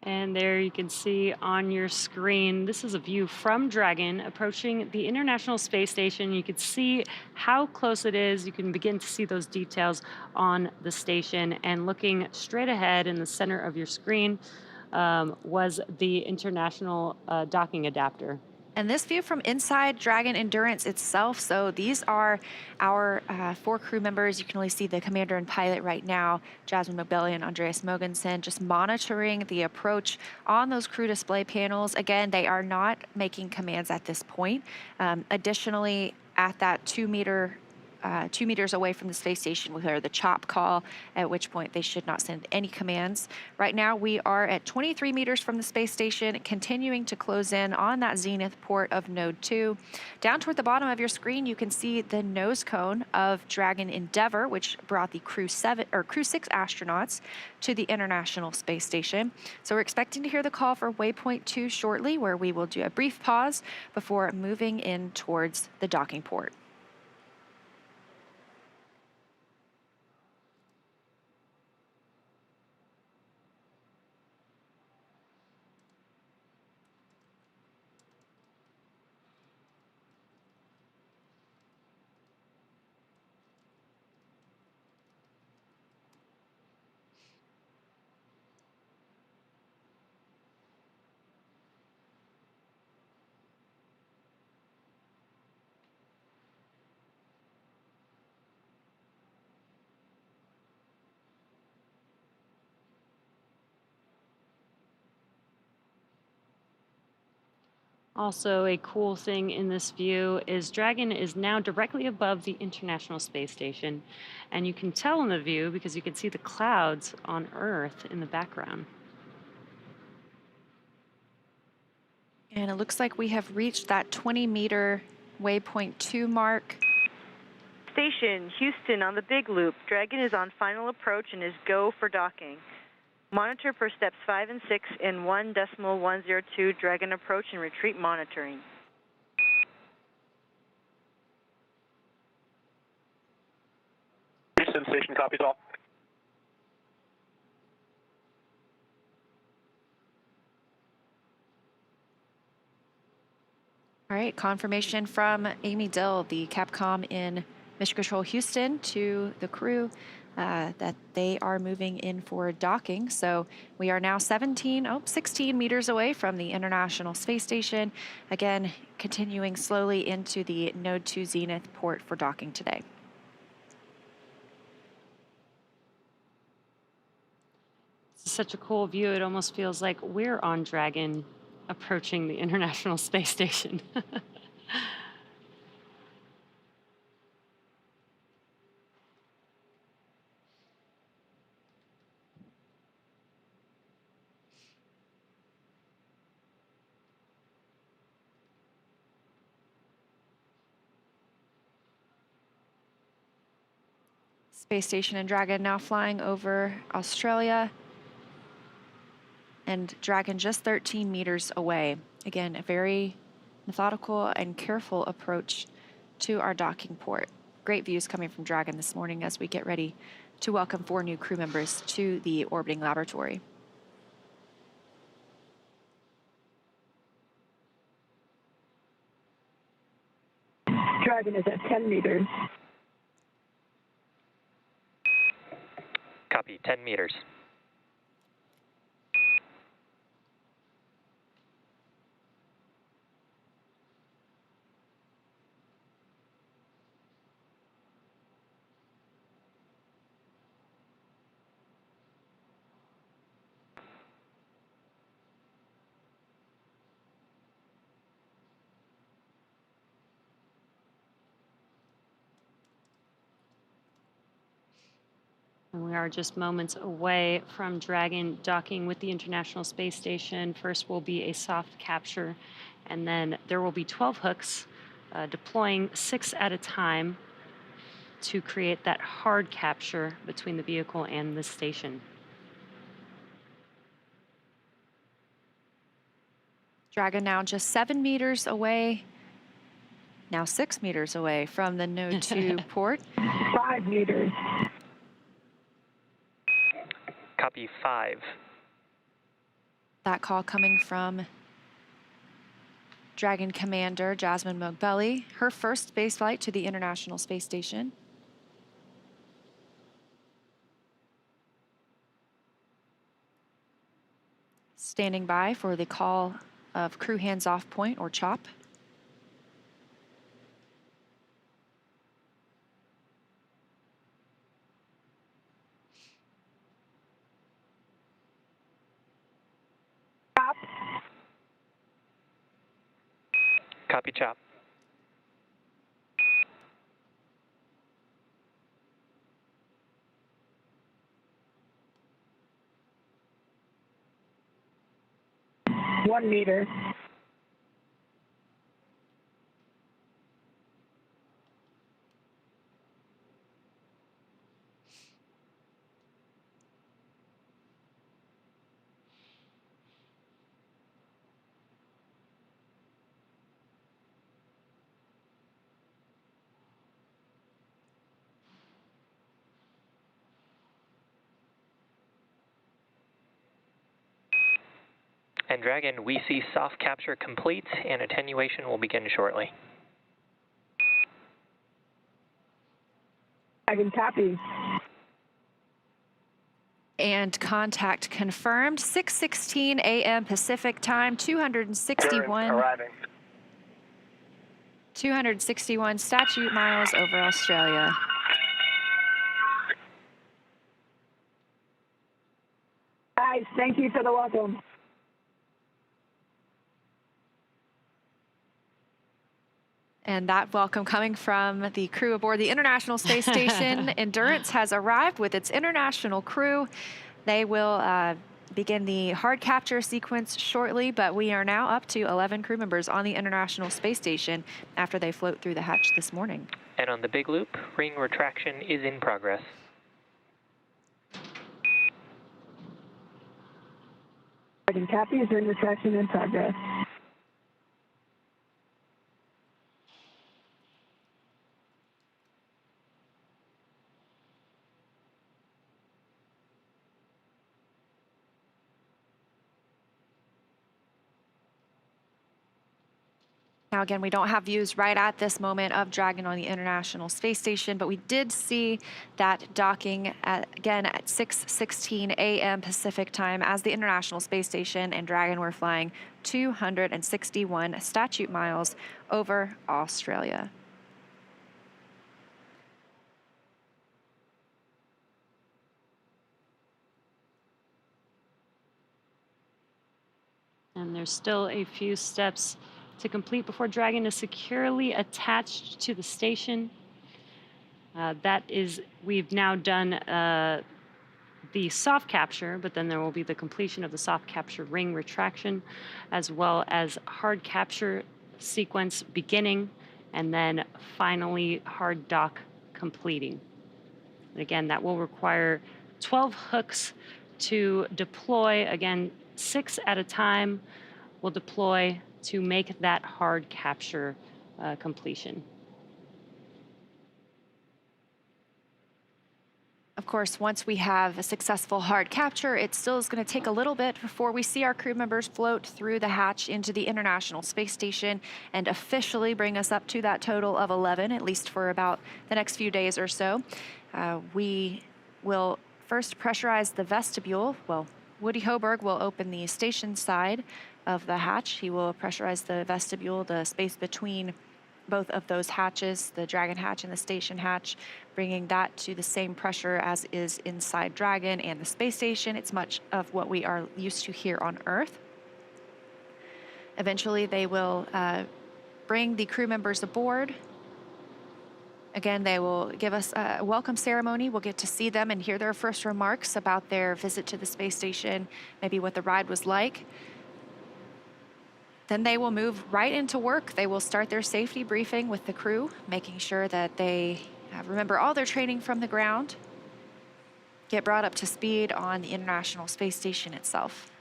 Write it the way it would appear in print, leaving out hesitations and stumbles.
And there you can see on your screen, this is a view from Dragon approaching the International Space Station. You can see how close it is. You can begin to see those details on the station. And looking straight ahead in the center of your screen was the International Docking Adapter. And this view from inside Dragon Endurance itself. So these are our 4 crew members. You can only see the commander and pilot right now, Jasmin Moghbeli and Andreas Mogensen, just monitoring the approach on those crew display panels. Again, they are not making commands at this point. Additionally, at that 2 meters away from the space station, we hear the chop call, at which point they should not send any commands. Right now, we are at 23 meters from the space station, continuing to close in on that zenith port of Node 2. Down toward the bottom of your screen, you can see the nose cone of Dragon Endeavour, which brought the Crew-7 or Crew-6 astronauts to the International Space Station. So we're expecting to hear the call for waypoint 2 shortly, where we will do a brief pause before moving in towards the docking port. Also, a cool thing in this view is Dragon is now directly above the International Space Station. And you can tell in the view because you can see the clouds on Earth in the background. And it looks like we have reached that 20-meter waypoint 2 mark. Station, Houston on the Big Loop. Dragon is on final approach and is go for docking. Monitor for steps 5 and 6 in 1.102 Dragon approach and retreat monitoring. Houston Station copies all. All right, confirmation from Amy Dill, the Capcom in Mission Control Houston, to the crew that they are moving in for docking. So we are now 16 meters away from the International Space Station. Again, continuing slowly into the Node 2 Zenith port for docking today. It's such a cool view. It almost feels like we're on Dragon approaching the International Space Station. Space Station and Dragon now flying over Australia. And Dragon just 13 meters away. Again, a very methodical and careful approach to our docking port. Great views coming from Dragon this morning as we get ready to welcome 4 new crew members to the orbiting laboratory. Dragon is at 10 meters. Copy, 10 meters. And we are just moments away from Dragon docking with the International Space Station. First will be a soft capture, and then there will be 12 hooks deploying 6 at a time to create that hard capture between the vehicle and the station. Dragon now just 7 meters away, now 6 meters away from the Node 2 port. 5 meters. Copy, 5. That call coming from Dragon Commander Jasmin Moghbeli, her first spaceflight to the International Space Station. Standing by for the call of crew hands-off point, or CHOP. Stop. Copy, CHOP. One meter. And Dragon, we see soft capture complete and attenuation will begin shortly. Dragon copy. And contact confirmed. 6:16 a.m. Pacific time, 261 statute miles over Australia. Guys, thank you for the welcome. And that welcome coming from the crew aboard the International Space Station. Endurance has arrived with its international crew. They will begin the hard capture sequence shortly, but we are now up to 11 crew members on the International Space Station after they float through the hatch this morning. And on the big loop, ring retraction is in progress. Dragon copy is in retraction in progress. Now, again, we don't have views right at this moment of Dragon on the International Space Station, but we did see that docking again at 6:16 a.m. Pacific time as the International Space Station and Dragon were flying 261 statute miles over Australia. And there's still a few steps to complete before Dragon is securely attached to the station. We've now done the soft capture, but then there will be the completion of the soft capture ring retraction, as well as hard capture sequence beginning, and then finally hard dock completing. And again, that will require 12 hooks to deploy. Again, 6 at a time will deploy to make that hard capture completion. Of course, once we have a successful hard capture, it still is going to take a little bit before we see our crew members float through the hatch into the International Space Station and officially bring us up to that total of 11, at least for about the next few days or so. We will first pressurize the vestibule. Well, Woody Hoburg will open the station side of the hatch. He will pressurize the vestibule, the space between both of those hatches, the Dragon hatch and the station hatch, bringing that to the same pressure as is inside Dragon and the space station. It's much of what we are used to here on Earth. Eventually, they will bring the crew members aboard. Again, they will give us a welcome ceremony. We'll get to see them and hear their first remarks about their visit to the space station, maybe what the ride was like. Then they will move right into work. They will start their safety briefing with the crew, making sure that they remember all their training from the ground, get brought up to speed on the International Space Station itself.